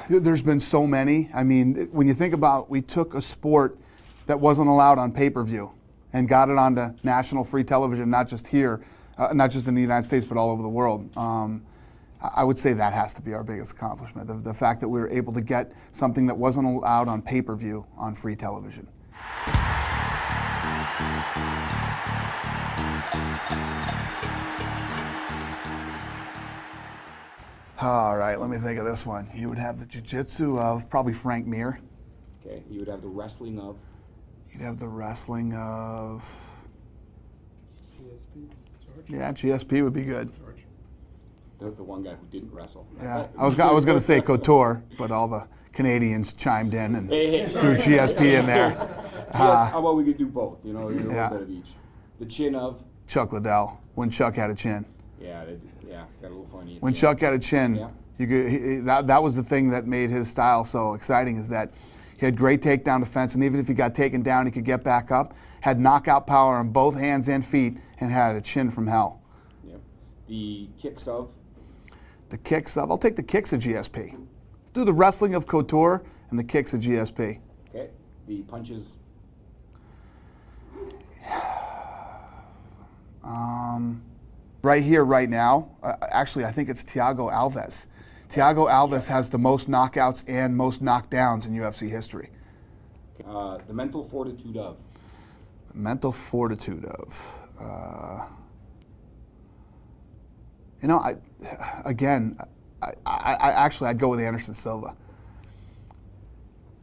There's been so many. I mean, when you think about, we took a sport that wasn't allowed on pay-per-view and got it onto national free television, not just here, not just in the United States, but all over the world. I would say that has to be our biggest accomplishment, the fact that we were able to get something that wasn't allowed on pay-per-view on free television. All right, let me think of this one. You would have the jiu-jitsu of probably Frank Mir. Okay, you would have the wrestling of? You'd have the wrestling of... GSP, George? Yeah, GSP would be good. George. The one guy who didn't wrestle. Yeah, I was going to say Couture, but all the Canadians chimed in and threw GSP in there. How about we could do both, you know, a little yeah. bit of each. The chin of? Chuck Liddell, when Chuck had a chin. Yeah, got a little funny. When Chuck had a chin, you could, that was the thing that made his style so exciting, is that he had great takedown defense, and even if he got taken down, he could get back up, had knockout power on both hands and feet, and had a chin from hell. Yep. The kicks of? The kicks of? I'll take the kicks of GSP. Do the wrestling of Couture and the kicks of GSP. Okay. The punches? Right here, right now, actually, I think it's Thiago Alves. Thiago Alves has the most knockouts and most knockdowns in UFC history. The mental fortitude of? The mental fortitude of? You know, I'd go with Anderson Silva.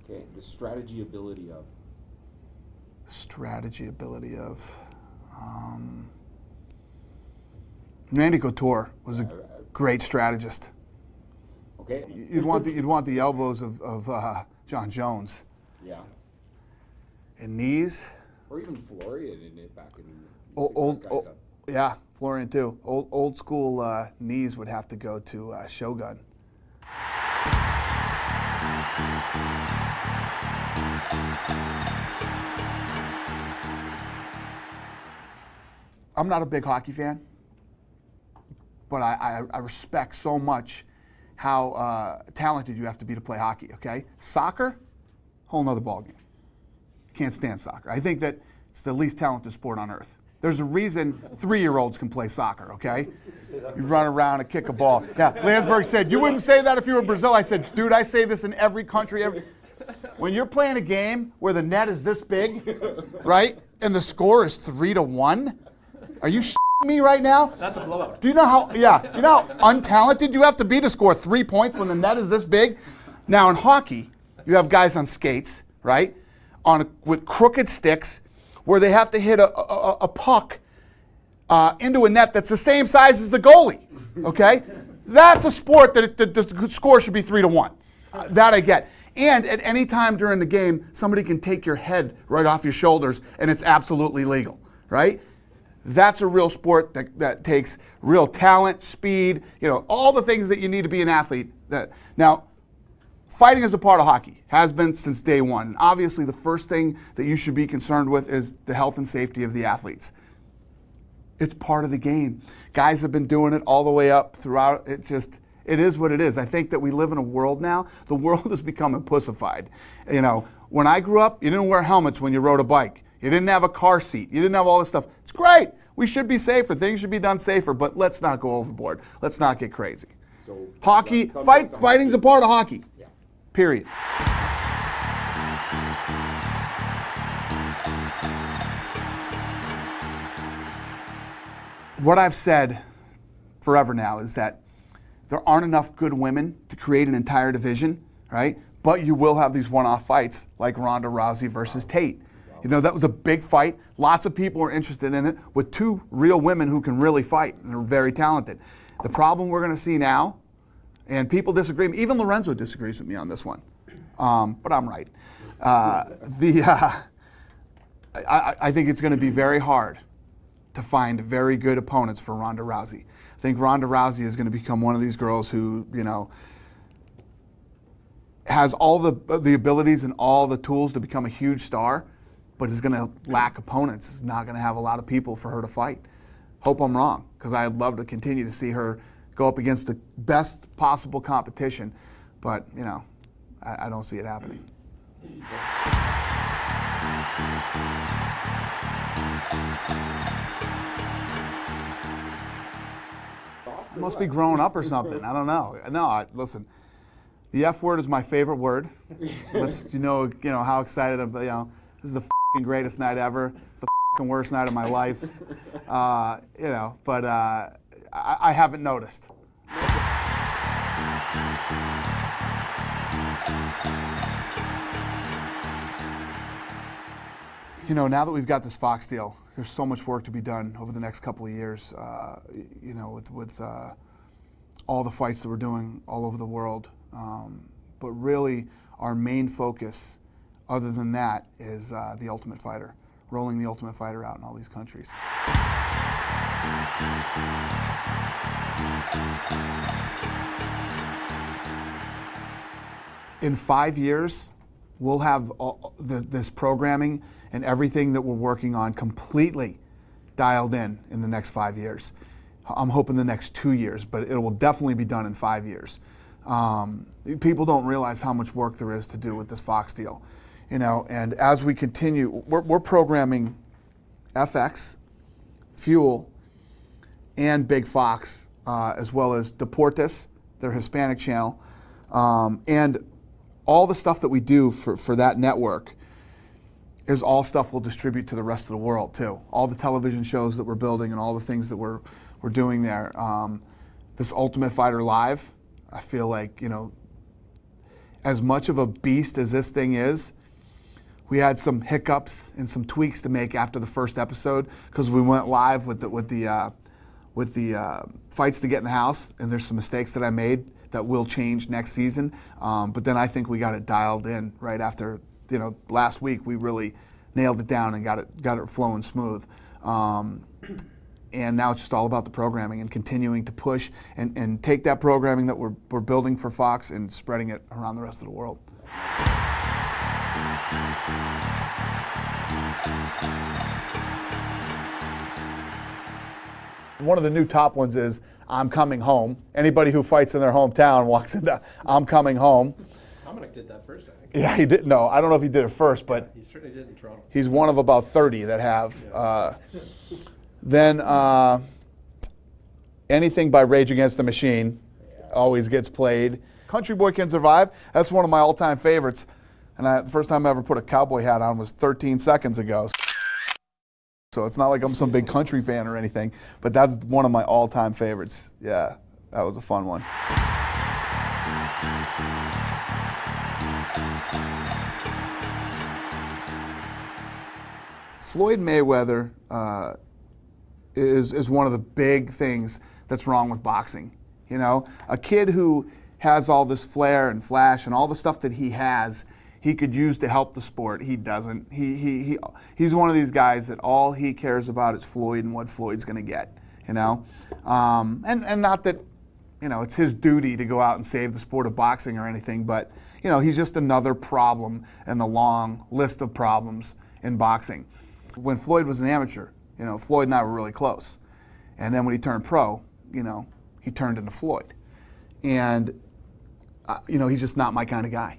Okay. The strategy ability of? Strategy ability of? Randy Couture was a great strategist. Okay. You'd want the elbows of John Jones. Yeah. And knees. Or even Florian in it back in. Yeah, Florian too. Old school knees would have to go to Shogun. I'm not a big hockey fan, but I respect so much how talented you have to be to play hockey, okay? Soccer, whole nother ballgame. Can't stand soccer. I think that it's the least talented sport on earth. There's a reason 3-year-olds can play soccer, okay? You run around and kick a ball. Yeah, Landsberg said, you wouldn't say that if you were Brazil. I said, dude, I say this in every country. When you're playing a game where the net is this big, right, and the score is 3-1, are you shitting me right now? That's a blowout. Do you know how, you know how untalented you have to be to score 3 points when the net is this big? Now in hockey, you have guys on skates, right, with crooked sticks, where they have to hit a puck into a net that's the same size as the goalie, okay? That's a sport that the score should be 3-1. That I get. And at any time during the game, somebody can take your head right off your shoulders, and it's absolutely legal, right? That's a real sport that takes real talent, speed, you know, all the things that you need to be an athlete. Now, fighting is a part of hockey, has been since day one. And obviously, the first thing that you should be concerned with is the health and safety of the athletes. It's part of the game. Guys have been doing it all the way up throughout. It is what it is. I think that we live in a world now, the world has become pussified. You know, when I grew up, you didn't wear helmets when you rode a bike. You didn't have a car seat. You didn't have all this stuff. It's great. We should be safer. Things should be done safer, but let's not go overboard. Let's not get crazy. So hockey, fighting's a part of hockey. Yeah. Period. What I've said forever now is that there aren't enough good women to create an entire division, right? But you will have these one-off fights like Ronda Rousey versus Tate. You know, that was a big fight. Lots of people are interested in it with 2 real women who can really fight and are very talented. The problem we're going to see now, and people disagree, even Lorenzo disagrees with me on this one, but I'm right. I think it's going to be very hard to find very good opponents for Ronda Rousey. I think Ronda Rousey is going to become one of these girls who, you know, has all the abilities and all the tools to become a huge star, but is going to lack opponents. Is not going to have a lot of people for her to fight. Hope I'm wrong, because I'd love to continue to see her go up against the best possible competition. But, you know, I don't see it happening. I must be growing up or something. I don't know. No, listen. The F word is my favorite word. Let's you know how excited I'm. This is the greatest night ever. It's the worst night of my life. But I haven't noticed. Now that we've got this Fox deal, there's so much work to be done over the next couple of years. With all the fights that we're doing all over the world. But really, our main focus, other than that, is the Ultimate Fighter, rolling the Ultimate Fighter out in all these countries. In 5 years, we'll have this programming and everything that we're working on completely dialed in the next 5 years. I'm hoping the next 2 years, but it will definitely be done in 5 years. People don't realize how much work there is to do with this Fox deal. And as we continue, we're programming FX, Fuel, and Big Fox, as well as Deportes, their Hispanic channel, and all the stuff that we do for that network is all stuff we'll distribute to the rest of the world too. All the television shows that we're building and all the things that we're doing there. This Ultimate Fighter Live, I feel like, as much of a beast as this thing is, we had some hiccups and some tweaks to make after the first episode because we went live with the fights to get in the house, and there's some mistakes that I made that will change next season. But then I think we got it dialed in right after, last week we really nailed it down and got it flowing smooth. And now it's just all about the programming and continuing to push and take that programming that we're building for Fox and spreading it around the rest of the world. One of the new top ones is I'm coming home. Anybody who fights in their hometown walks into I'm coming home. Dominic did that first, I think. Yeah, he did. No, I don't know if he did it first, but He certainly did in Toronto. he's one of about 30 that have. Then anything by Rage Against the Machine always gets played. Country Boy Can Survive, that's one of my all-time favorites. And the first time I ever put a cowboy hat on was 13 seconds ago. So it's not like I'm some big country fan or anything, but that's one of my all-time favorites. Yeah, that was a fun one. Floyd Mayweather is one of the big things that's wrong with boxing. A kid who has all this flair and flash and all the stuff that he has, he could use to help the sport. He doesn't. He's one of these guys that all he cares about is Floyd and what Floyd's going to get. And not that it's his duty to go out and save the sport of boxing or anything, but he's just another problem in the long list of problems in boxing. When Floyd was an amateur, Floyd and I were really close. And then when he turned pro, he turned into Floyd. And, he's just not my kind of guy.